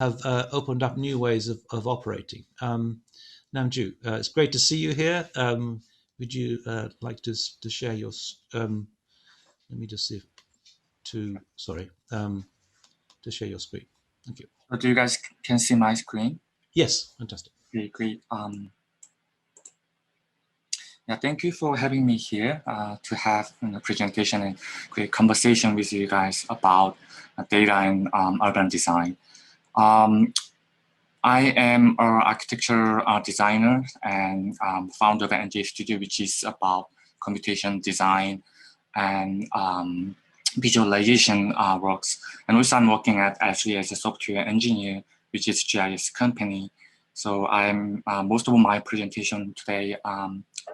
have opened up new ways of operating. Namju, it's great to see you here. Would you like to share your? Let me just see if to share your screen. Thank you. So do you guys can see my screen? Yes, fantastic. Okay, great. Yeah, thank you for having me here to have a presentation and great conversation with you guys about data and urban design. I am an architecture designer and founder of NJ Studio, which is about computation design and visualization works. And also I'm working actually as a software engineer, which is GIS company. So I'm most of my presentation today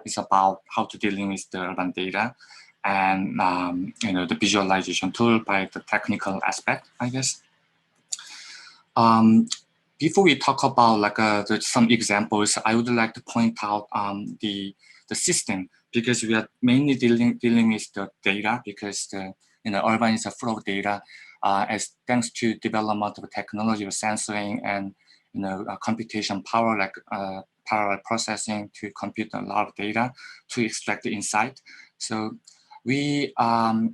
is about how to dealing with the urban data and the visualization tool by the technical aspect, I guess. Before we talk about some examples, I would like to point out the system, because we are mainly dealing with the data, because the urban is full of data, as thanks to development of technology of sensoring and computation power, like parallel processing to compute a lot of data to extract the insight. So we I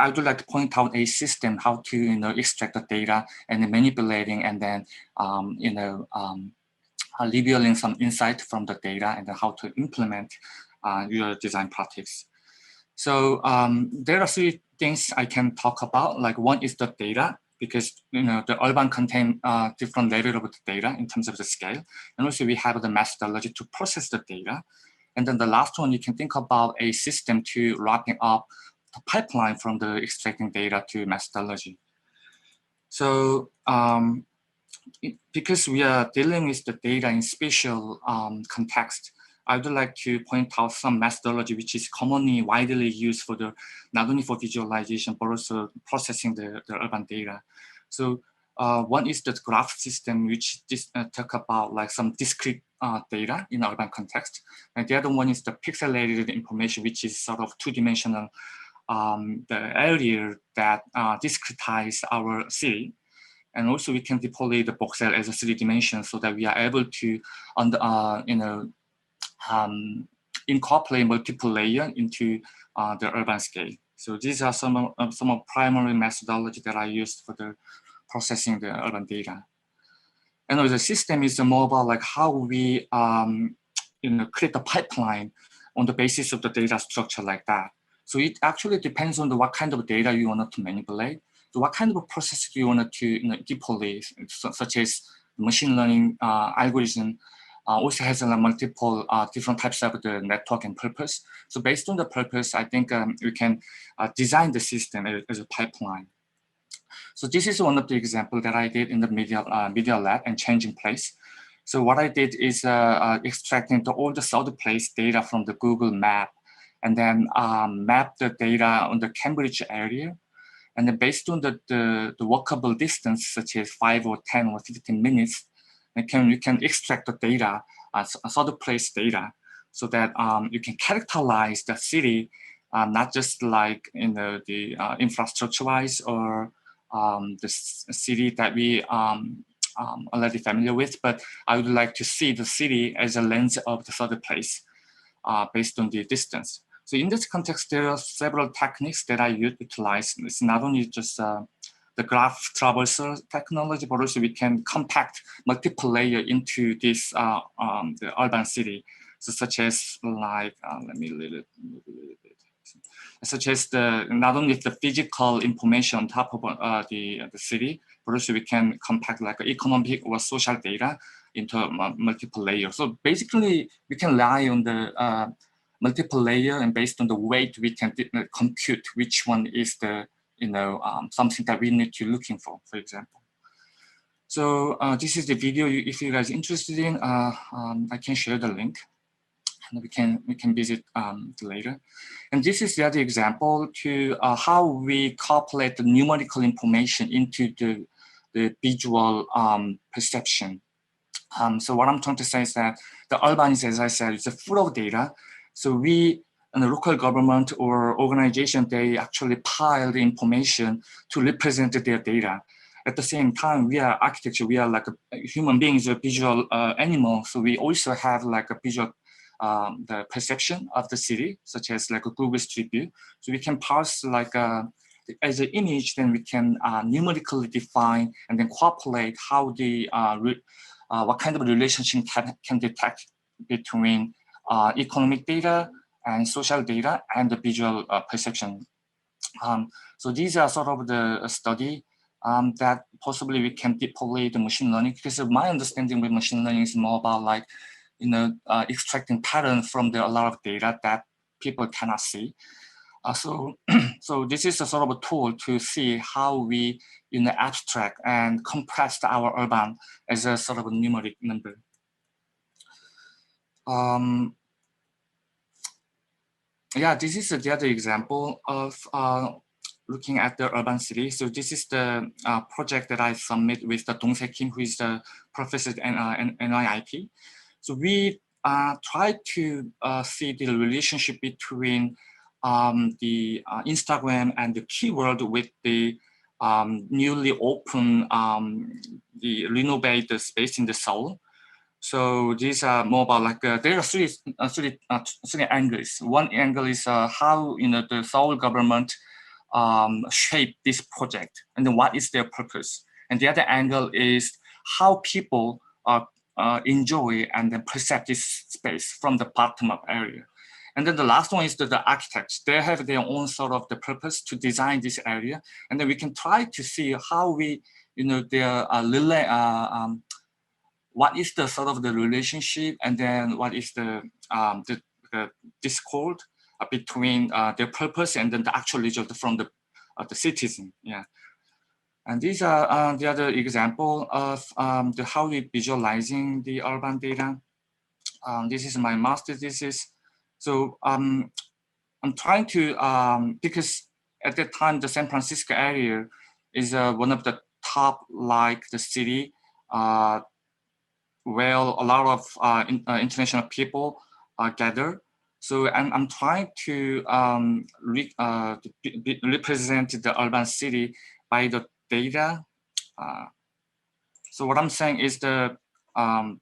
would like to point out a system how to extract the data and then manipulating, and then revealing some insight from the data, and then how to implement your design practice. So there are three things I can talk about. Like, one is the data, because the urban contain different level of the data in terms of the scale, and also we have the methodology to process the data. And then the last one, you can think about a system to wrapping up the pipeline from the extracting data to methodology. So because we are dealing with the data in spatial context, I would like to point out some methodology which is commonly widely used for not only for visualization, but also processing the urban data. So one is the graph system, which talk about like some discrete data in urban context. And the other one is the pixelated information, which is sort of two-dimensional, the area that discretize our city. And also we can deploy the voxel as a 3 dimension, so that we are able to incorporate multiple layers into the urban scale. So these are some of primary methodology that I used for the processing the urban data. And the system is more about like how we create a pipeline on the basis of the data structure like that. So it actually depends on what kind of data you want to manipulate. So what kind of process do you want to deploy, such as machine learning algorithm also has multiple different types of the network and purpose. So based on the purpose, I think we can design the system as a pipeline. So this is one of the examples that I did in the media lab and changing place. So what I did is extracting all the third place data from the Google map, and then map the data on the Cambridge area. And then based on the walkable distance, such as 5 or 10 or 15 minutes, you can extract the data, third place data, so that you can characterize the city, not just like the infrastructure-wise or the city that we already familiar with, but I would like to see the city as a lens of the third place based on the distance. So in this context, there are several techniques that I utilize. It's not only just the graph traversal technology, but also we can compact multiple layer into this the urban city. So such as like, let me move a little bit. Such as not only the physical information on top of the city, but also we can compact like economic or social data into multiple layers. So basically, we can rely on the multiple layer, and based on the weight, we can compute which one is the something that we need to looking for example. So this is the video. If you guys are interested in, I can share the link, and we can visit later. And this is the other example to how we calculate the numerical information into the visual perception. So what I'm trying to say is that the urban is, as I said, it's full of data. So we, and the local government or organization, they actually pile the information to represent their data. at the same time, we are architecture, we are like human beings, a visual animal. So we also have like a visual, the perception of the city, such as like a Google Street View. So we can parse like as an image, then we can numerically define and then correlate how the, what kind of relationship can detect between economic data and social data and the visual perception. So these are sort of the study that possibly we can deploy the machine learning, because of my understanding with machine learning is more about like, extracting patterns from a lot of data that people cannot see. So this is a sort of a tool to see how we abstract and compress our urban as a sort of a numeric number. Yeah, this is the other example of looking at the urban city. So this is the project that I submit with the Dong-Se Kim, who is the professor at NYIT. So we try to see the relationship between the Instagram and the keyword with the newly open, the renovated space in the Seoul. So these are more about like there are three angles. One angle is how the Seoul government shape this project, and then what is their purpose. And the other angle is how people enjoy and then perceive this space from the bottom-up area. And then the last one is the architects. They have their own sort of the purpose to design this area, and then we can try to see how we, their what is the sort of the relationship, and then what is the discord between their purpose and then the actual result from the citizen. Yeah, and these are the other example of the how we visualizing the urban data. This is my master thesis. So I'm trying to because at that time the San Francisco area is one of the top like the city. Where a lot of international people gather. So I'm trying to represent the urban city by the data. So what I'm saying is so I'm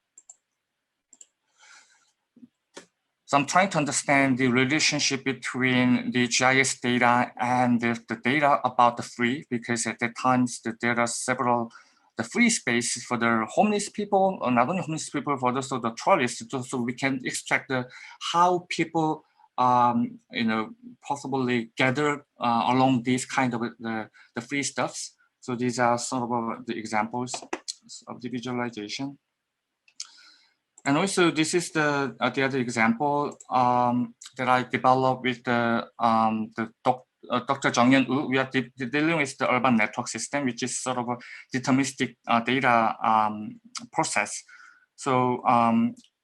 trying to understand the relationship between the GIS data and the data about the free, because at that time there are several the free space for the homeless people, or not only homeless people, but also the tourists, so we can extract how people, possibly gather along these kind of the free stuffs. So these are sort of the examples of the visualization. And also, this is the other example that I developed with the Dr. Jung-Yeon Woo. We are dealing with the urban network system, which is sort of a deterministic data process. So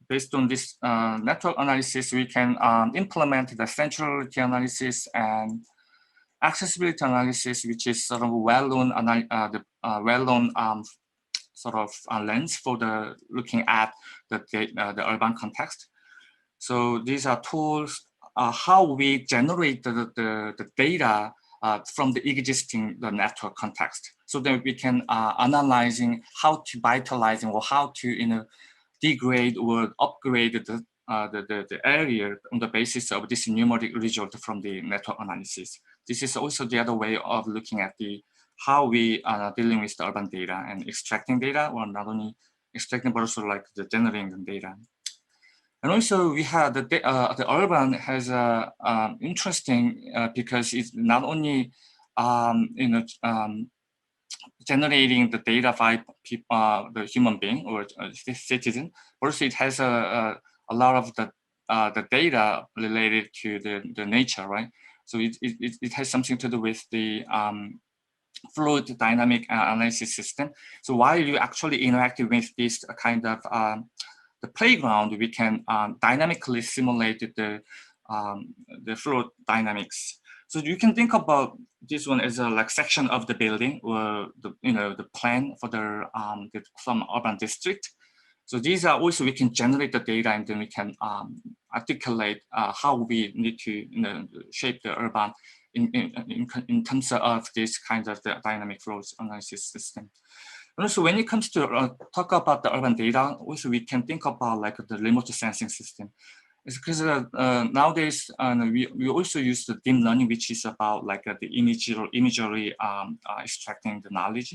based on this network analysis, we can implement the centrality analysis and accessibility analysis, which is sort of well-known sort of lens for the looking at the urban context. So these are tools how we generate the data from the existing network context, so that we can analyzing how to vitalizing or how to degrade or upgrade the area on the basis of this numeric result from the network analysis. This is also the other way of looking at how we are dealing with the urban data and extracting data, or not only extracting but also like the generating the data. And also we have the urban has a interesting because it's not only generating the data by the human being or citizen, but also it has a lot of the data related to the nature, right? So it has something to do with the fluid dynamic analysis system. So while you actually interact with this kind of the playground, we can dynamically simulate the fluid dynamics. So you can think about this one as a like section of the building, or the plan for some urban district. So these are also, we can generate the data, and then we can articulate how we need to shape the urban in terms of this kind of the dynamic flows analysis system. And also, when it comes to talk about the urban data, also we can think about like the remote sensing system. It's because nowadays we also use the deep learning, which is about like the imagery extracting the knowledge.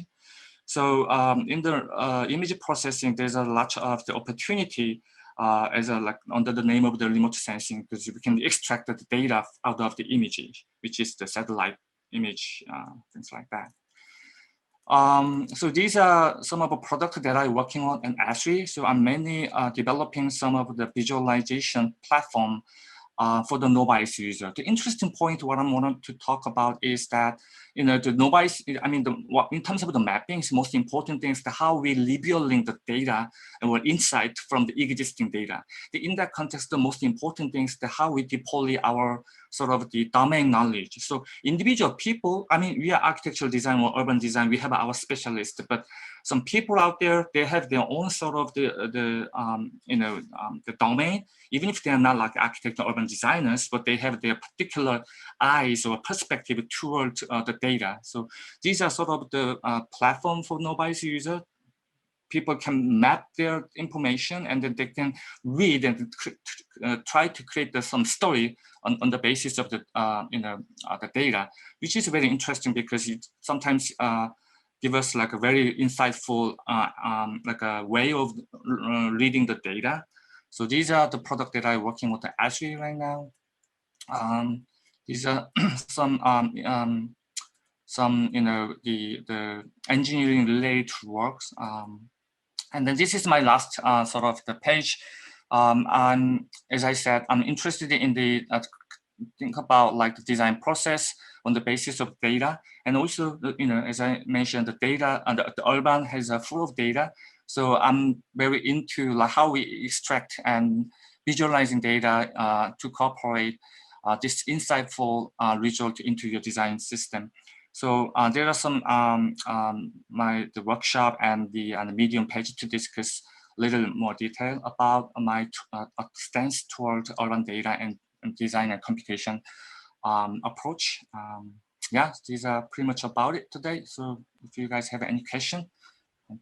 So in the image processing, there's a lot of the opportunity as a like under the name of the remote sensing, because we can extract the data out of the image, which is the satellite image, things like that. So these are some of the products that I'm working on in Esri. So I'm mainly developing some of the visualization platform for the novice user. The interesting point what I wanted to talk about is that, the novice, I mean, in terms of the mappings, most important thing is how we labeling the data and what insight from the existing data. In that context, the most important thing is how we deploy our sort of the domain knowledge. So individual people, I mean, we are architectural design or urban design, we have our specialists, but some people out there, they have their own sort of the domain, even if they are not like architect or urban designers, but they have their particular eyes or perspective towards the data. So these are sort of the platform for novice user. People can map their information and then they can read and try to create some story on the basis of the the data, which is very interesting because it sometimes give us like a very insightful like a way of reading the data. So these are the products that I'm working with Azure right now. These are some the engineering related works. And then this is my last sort of the page. As I said, I'm interested in the think about like the design process on the basis of data, and also as I mentioned, the data and the urban has a full of data. So I'm very into like how we extract and visualizing data to incorporate this insightful result into your design system. So there are some the workshop and the Medium page to discuss a little more detail about my stance toward urban data and design and computation approach. Yeah, these are pretty much about it today. So if you guys have any question,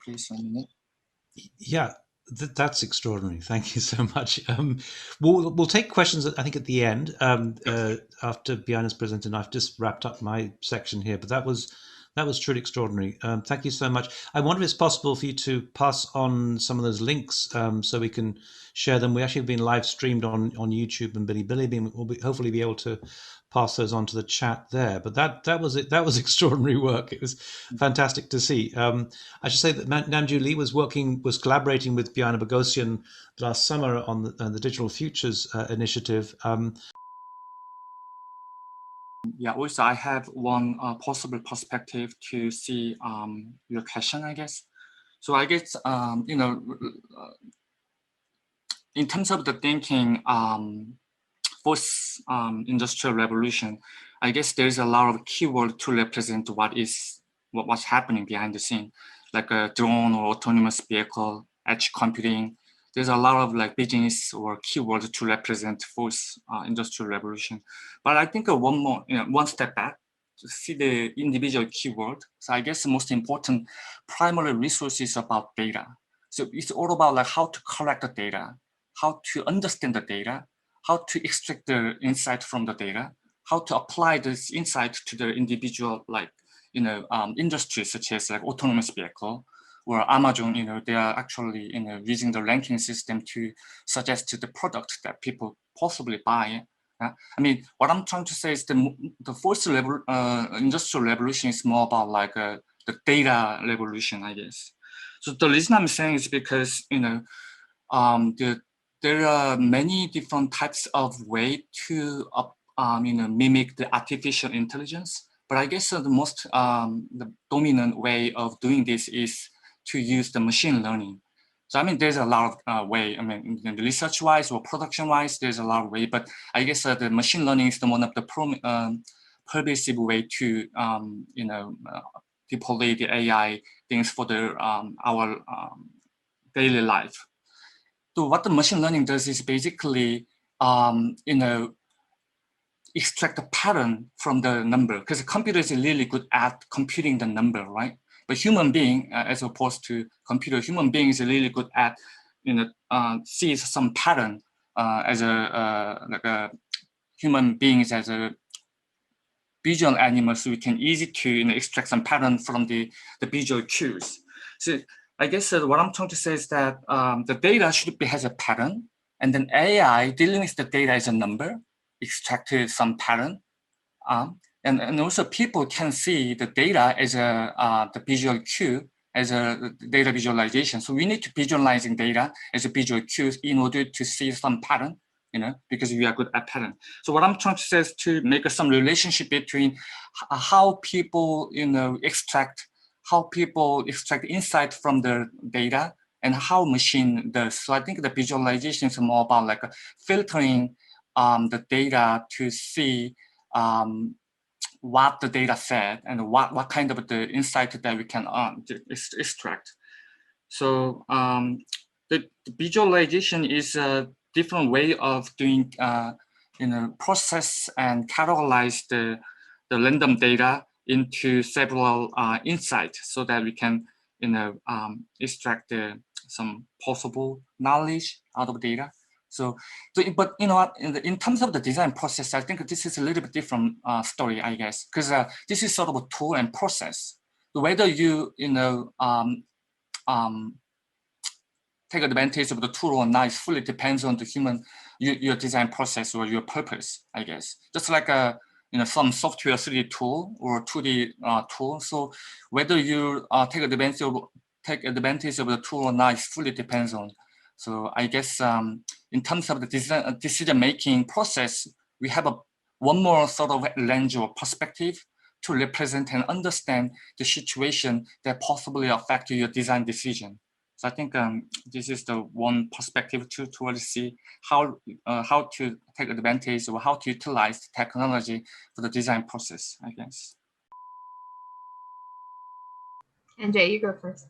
please let me know. Yeah, that's extraordinary. Thank you so much. We'll take questions, I think, at the end after Biana's presented. And I've just wrapped up my section here, but that was truly extraordinary. Thank you so much. I wonder if it's possible for you to pass on some of those links so we can share them. We actually have been live streamed on YouTube and Bilibili. We'll hopefully be able to pass those on to the chat there. But that was it. That was extraordinary work. It was fantastic to see. I should say that Namju Lee was collaborating with Biana Bogosian last summer on the Digital Futures initiative. Yeah, also I have one possible perspective to see your question, I guess. So I guess, in terms of the thinking, post-industrial revolution, I guess there's a lot of keyword to represent what's happening behind the scene, like a drone or autonomous vehicle, edge computing. There's a lot of like business or keywords to represent post-industrial revolution. But I think one step back to see the individual keyword. So I guess the most important primary resource is about data. So it's all about like how to collect the data, how to understand the data, how to extract the insight from the data, how to apply this insight to the individual industries such as like autonomous vehicle or Amazon. They are actually using the ranking system to suggest to the product that people possibly buy. I mean, what I'm trying to say is the fourth industrial revolution is more about like the data revolution, I guess. So the reason I'm saying is because there are many different types of way to mimic the artificial intelligence. But I guess the most the dominant way of doing this is to use the machine learning. So I mean, there's a lot of way. I mean, research-wise or production-wise, there's a lot of way. But I guess the machine learning is one of the pervasive way to deploy the AI things for our daily life. So what the machine learning does is basically, extract the pattern from the number, because the computer is really good at computing the number, right? But human being, as opposed to computer, human being is really good at, sees some pattern as like a human beings as a visual animal, so we can easy to extract some pattern from the visual cues. So I guess what I'm trying to say is that the data should be has a pattern, and then AI dealing with the data as a number, extracted some pattern, and also people can see the data as the visual cue, as a data visualization. So we need to visualizing data as a visual cues in order to see some pattern, because we are good at pattern. So what I'm trying to say is to make some relationship between how people, extract insight from the data and how machine does. So I think the visualization is more about like filtering the data to see what the data said and what kind of the insight that we can extract. So the visualization is a different way of doing, process and categorize the random data into several insights, so that we can, extract some possible knowledge out of data. So but in terms of the design process, I think this is a little bit different story, I guess, because this is sort of a tool and process. Whether you take advantage of the tool or not, it fully depends on the your design process or your purpose, I guess. Just like some software 3D tool or 2D tool. So whether you take advantage of the tool or not, it fully depends on. So I guess in terms of the decision-making process, we have one more sort of lens or perspective to represent and understand the situation that possibly affect your design decision. So I think this is the one perspective to see how to take advantage or how to utilize technology for the design process, I guess. And Jay, you go first.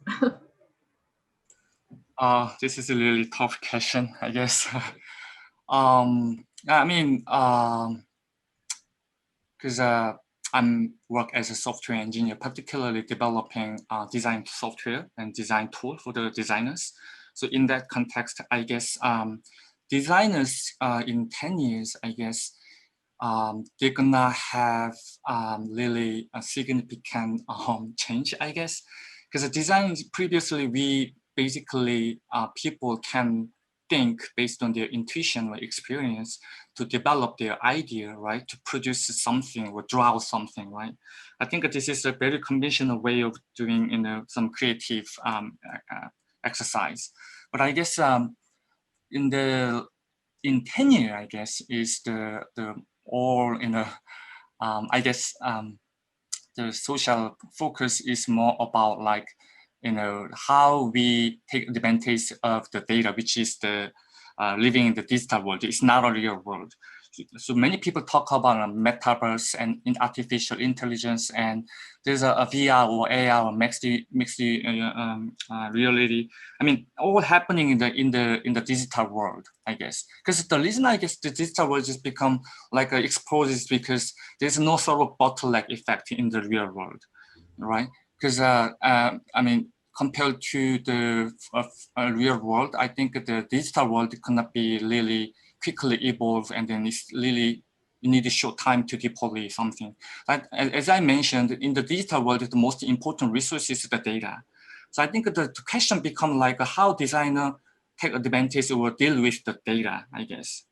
This is a really tough question, I guess. I mean, because I work as a software engineer, particularly developing design software and design tool for the designers. So in that context, I guess designers in 10 years, I guess, they're gonna have really a significant change, I guess. Because the design previously, we basically, people can think based on their intuition or experience to develop their idea, right? To produce something or draw something, right? I think this is a very conventional way of doing, some creative exercise. But I guess in 10 years, I guess, is the all I guess the social focus is more about like, how we take advantage of the data, which is the living in the digital world. It's not a real world. So many people talk about metaverse and in artificial intelligence, and there's a VR or AR or mixed reality. I mean, all happening in the digital world, I guess. Because the reason I guess the digital world just become like exposed is because there's no sort of bottleneck effect in the real world, right? Because I mean, compared to the real world, I think the digital world cannot be really quickly evolve, and then it's really, you need a short time to deploy something. But as I mentioned, in the digital world, the most important resource is the data. So I think the question becomes like how designer take advantage or deal with the data, I guess.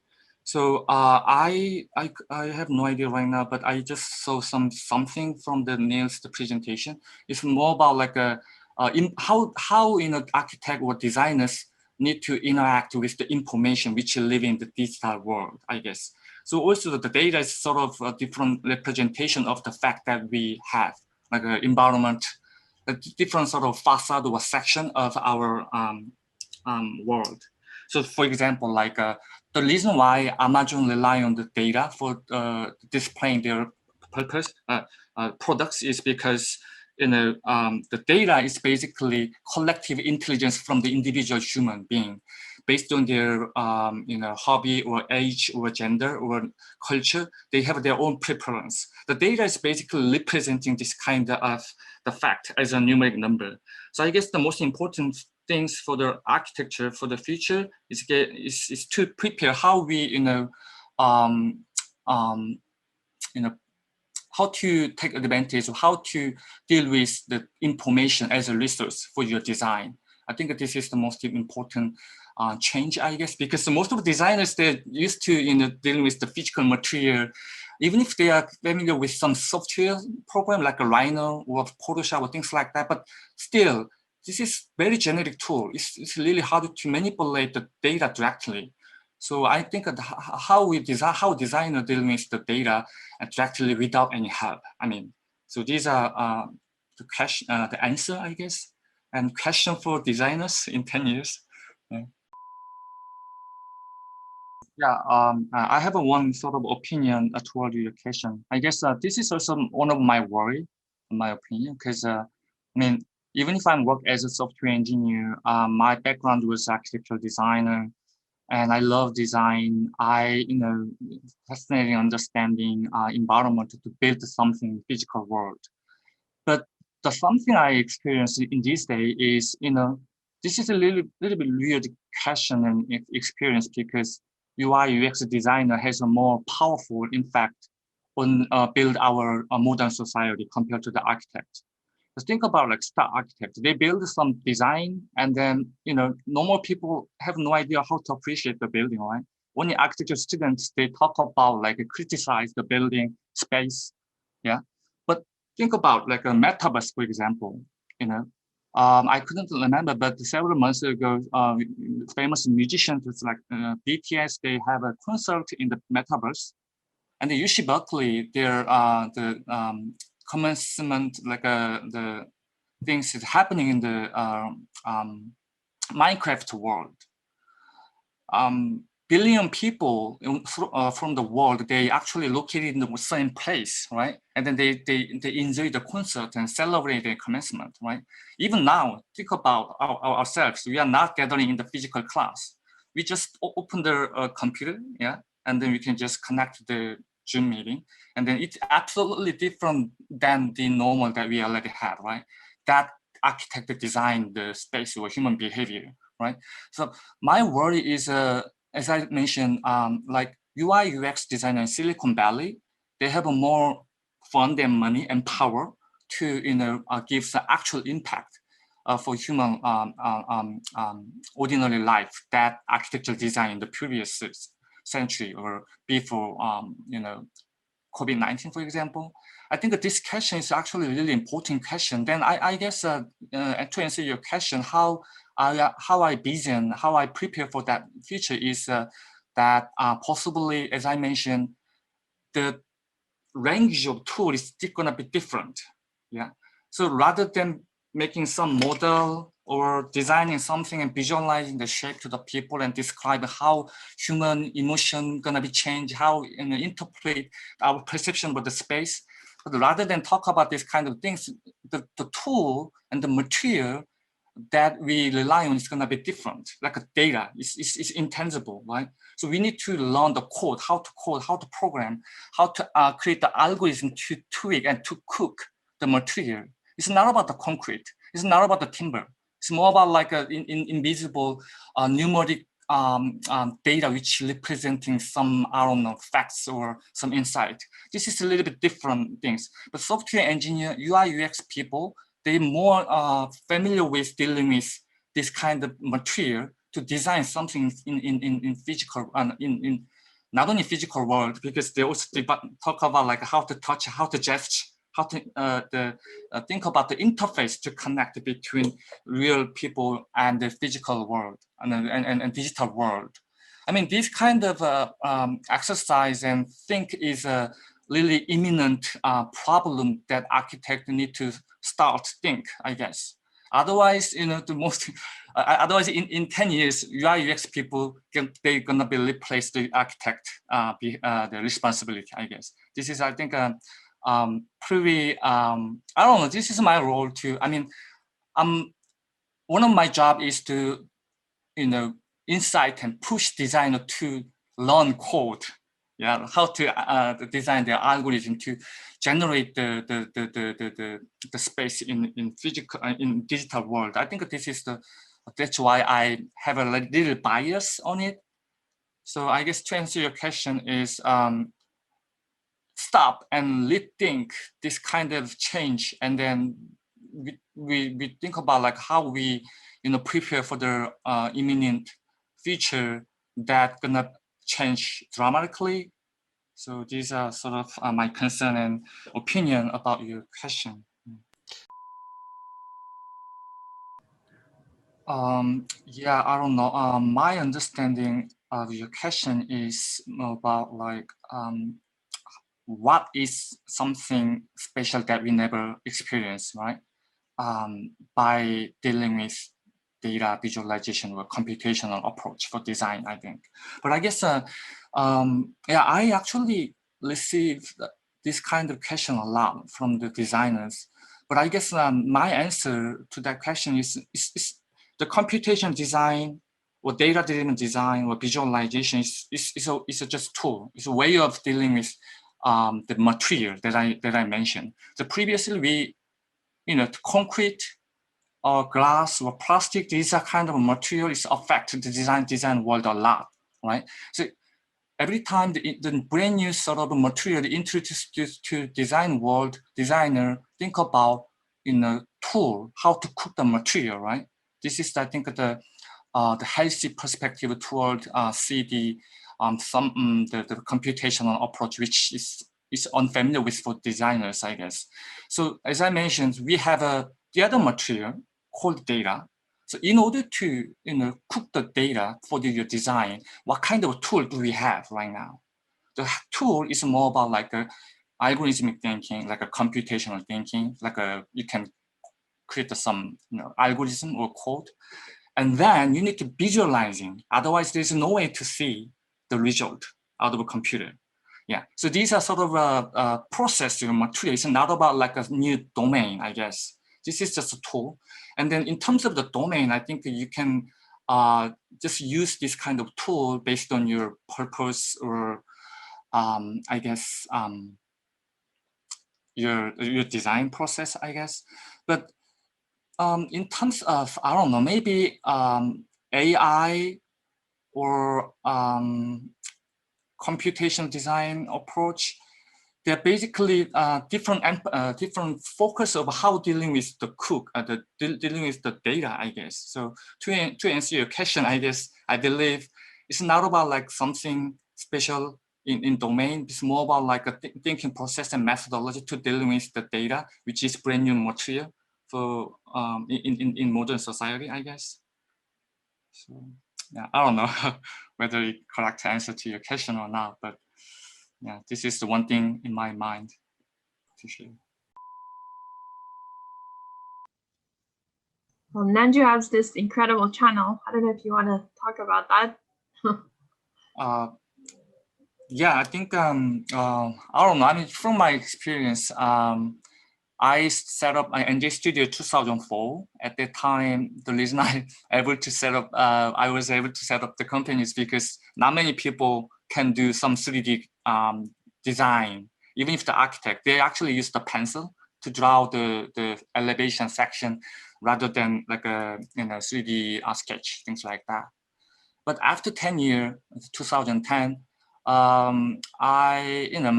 So I have no idea right now, but I just saw something from the Neil's presentation. It's more about like how architect or designers need to interact with the information which live in the digital world, I guess. So also the data is sort of a different representation of the fact that we have, like an environment, a different sort of facade or section of our world. So for example, like the reason why Amazon rely on the data for displaying their purpose products is because the data is basically collective intelligence from the individual human being based on their hobby or age or gender or culture, they have their own preference. The data is basically representing this kind of the fact as a numeric number. So I guess the most important things for the architecture for the future is to prepare how we how to take advantage of how to deal with the information as a resource for your design. I think this is the most important change, I guess, because most of the designers, they're used to dealing with the physical material, even if they are familiar with some software program like a Rhino or Photoshop or things like that, but still, this is very generic tool. It's really hard to manipulate the data directly. So I think how designer deal with the data directly without any help. I mean, so these are the answer, I guess, and question for designers in 10 years. Yeah, I have one sort of opinion toward your question. I guess this is also one of my worry, in my opinion, because I mean, even if I work as a software engineer, my background was architectural designer, and I love design. I, fascinating understanding environment to build something in the physical world. But the something I experience in this day is, this is a little bit weird question and experience because UI UX designer has a more powerful impact on build our modern society compared to the architect. Just think about like star architects. They build some design and then, normal people have no idea how to appreciate the building, right? Only architecture students, they talk about like criticize the building space, yeah. But think about like a metaverse, for example, I couldn't remember, but several months ago, famous musicians like BTS, they have a concert in the metaverse, and the UC Berkeley, commencement, like the things is happening in the Minecraft world. Billion people from the world, they actually located in the same place, right? And then they enjoy the concert and celebrate the commencement, right? Even now, think about ourselves. We are not gathering in the physical class. We just open the computer, yeah, and then we can just connect to the Zoom meeting, and then it's absolutely different than the normal that we already had, right? That architect designed the space or human behavior, right? So my worry is, as I mentioned, like UI UX designer in Silicon Valley, they have a more fund and money and power to give the actual impact for human ordinary life that architectural design in the previous century or before COVID-19, for example. I think that this question is actually a really important question. Then I guess to answer your question, how I vision, how I prepare for that future is that possibly, as I mentioned, the range of tools is still gonna be different. Yeah. So rather than making some model or designing something and visualizing the shape to the people and describe how human emotion gonna be changed, how interpret our perception of the space. But rather than talk about these kind of things, the tool and the material that we rely on is going to be different, like a data, it's intangible, right? So we need to learn the code, how to program, how to create the algorithm to tweak and to cook the material. It's not about the concrete. It's not about the timber. It's more about like an invisible numeric data which representing some, I don't know, facts or some insight. This is a little bit different things. But software engineer, UI, UX people, they're more familiar with dealing with this kind of material to design something in physical, in not only physical world, because they also talk about like how to touch, how to gesture, how to think about the interface to connect between real people and the physical world and digital world. I mean, this kind of exercise and think is a really imminent problem that architects need to start think, I guess. Otherwise, otherwise in 10 years, UI UX people, they're gonna be replace the architect, the responsibility, I guess. This is, I think, pretty, I don't know, this is my role too. I mean, one of my job is to, insight and push designer to learn code, yeah, how to design their algorithm to generate the space in physical in digital world. I think this is that's why I have a little bias on it. So I guess to answer your question is stop and rethink this kind of change, and then we think about like how we prepare for the imminent future that gonna change dramatically. So these are sort of my concern and opinion about your question. Yeah, I don't know. My understanding of your question is about like what is something special that we never experienced, right? By dealing with data visualization or computational approach for design, I think. But I guess, yeah, I actually received this kind of question a lot from the designers. But I guess my answer to that question is the computation design or data-driven design or visualization is just tool. It's a way of dealing with the material that I mentioned. So previously concrete or glass or plastic, these are kind of materials affect the design world a lot, right? So every time the brand new sort of material introduced to design world, designer think about tool, how to cook the material, right? This is, I think, the healthy perspective toward see the computational approach, which is unfamiliar with for designers, I guess. So as I mentioned, we have the other material called data. So in order to cook the data for your design, what kind of tool do we have right now? The tool is more about like a algorithmic thinking, like a computational thinking, like you can create some algorithm or code. And then you need to visualizing. Otherwise, there's no way to see the result out of a computer. Yeah. So these are sort of a process material. It's not about like a new domain, I guess. This is just a tool. And then in terms of the domain, I think you can just use this kind of tool based on your purpose or I guess your design process, I guess. But in terms of, I don't know, maybe AI or computational design approach, they're basically different focus of how dealing with the dealing with the data, I guess. So to answer your question, I guess I believe it's not about like something special in domain. It's more about like a thinking process and methodology to dealing with the data, which is brand new material for in modern society, I guess. So yeah, I don't know whether it correct answer to your question or not, but yeah, this is the one thing in my mind to share. Well, Nanju has this incredible channel. I don't know if you want to talk about that. Yeah, I think I don't know. I mean, from my experience, I set up my NJ Studio 2004. At that time, the reason I was able to set up the company is because not many people can do some 3D design. Even if the architect, they actually use the pencil to draw the elevation section rather than like a 3D sketch, things like that. But after 10 years, 2010, my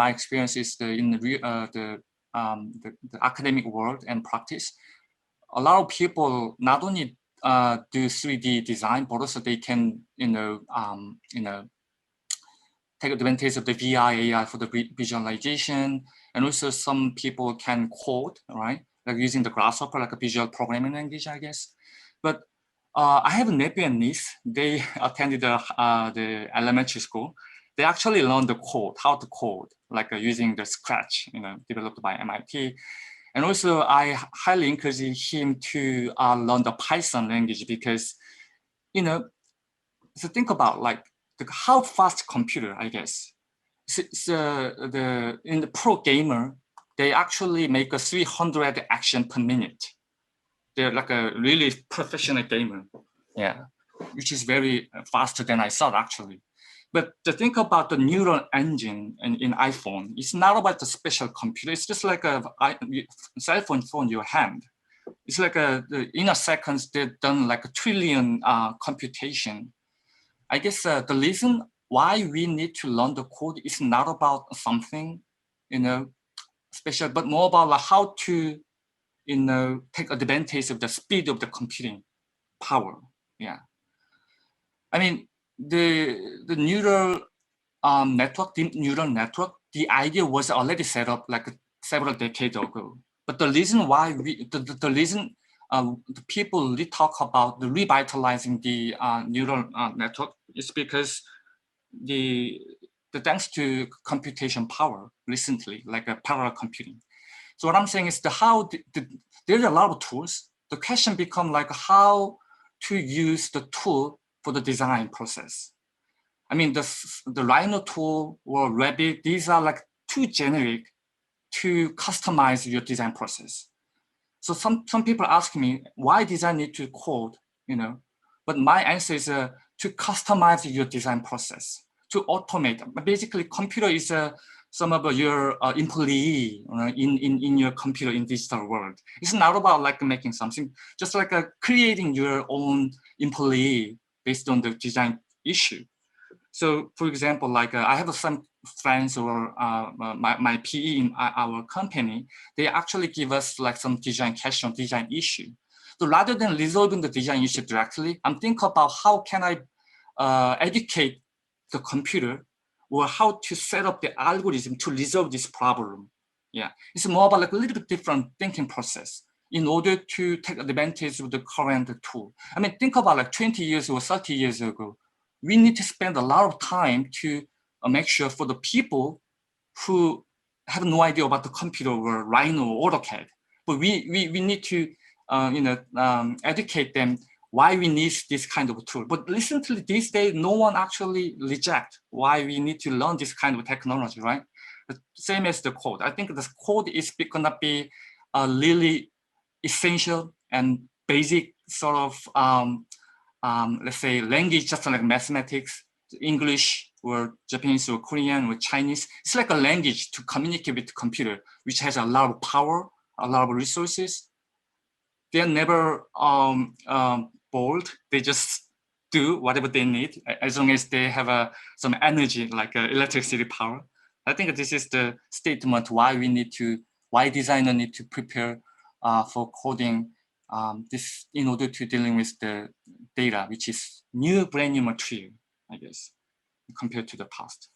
experience is the academic world and practice. A lot of people not only do 3D design, but also they can take advantage of the VR, AI for the visualization, and also some people can code, right? Like using the Grasshopper, like a visual programming language, I guess. But I have a nephew and niece. They attended the elementary school. They actually learned the code, how to code, like using the Scratch, developed by MIT. And also, I highly encourage him to learn the Python language because, so think about like how fast computer, I guess. In the pro gamer, they actually make a 300 action per minute. They're like a really professional gamer. Yeah. which is very faster than I thought actually. But to think about the neural engine in iPhone, it's not about the special computer. It's just like a cell phone in your hand. It's like in a second, they've done like 1 trillion computation. I guess the reason why we need to learn the code is not about something, special, but more about like how to, take advantage of the speed of the computing power. Yeah. I mean, the neural network, deep neural network, the idea was already set up like several decades ago. But the reason why the reason the people really talk about the revitalizing the neural network is because the thanks to computation power recently, like a parallel computing. So what I'm saying is there's a lot of tools. The question becomes like how to use the tool for the design process. I mean, the Rhino tool or Rabbit, these are like too generic to customize your design process. So some people ask me, why design need to code, But my answer is to customize your design process, to automate. Basically, computer is some of your employee in your computer in digital world. It's not about like making something, just like creating your own employee based on the design issue. So for example, like I have some friends or my PE in our company, they actually give us like some design question, design issue. So rather than resolving the design issue directly, I'm thinking about how can I educate the computer or how to set up the algorithm to resolve this problem. Yeah, it's more about like a little bit different thinking process in order to take advantage of the current tool. I mean, think about like 20 years or 30 years ago, we need to spend a lot of time to make sure for the people who have no idea about the computer or Rhino or AutoCAD, but we need to educate them why we need this kind of tool. But recently, these days, no one actually reject why we need to learn this kind of technology, right? The same as the code. I think the code is gonna be a really essential and basic sort of let's say language, just like mathematics, English or Japanese or Korean or Chinese. It's like a language to communicate with the computer, which has a lot of power, a lot of resources. They're never bored. They just do whatever they need as long as they have some energy, like electricity power. I think this is the statement why designer need to prepare for coding this in order to dealing with the data, which is brand new material, I guess, compared to the past.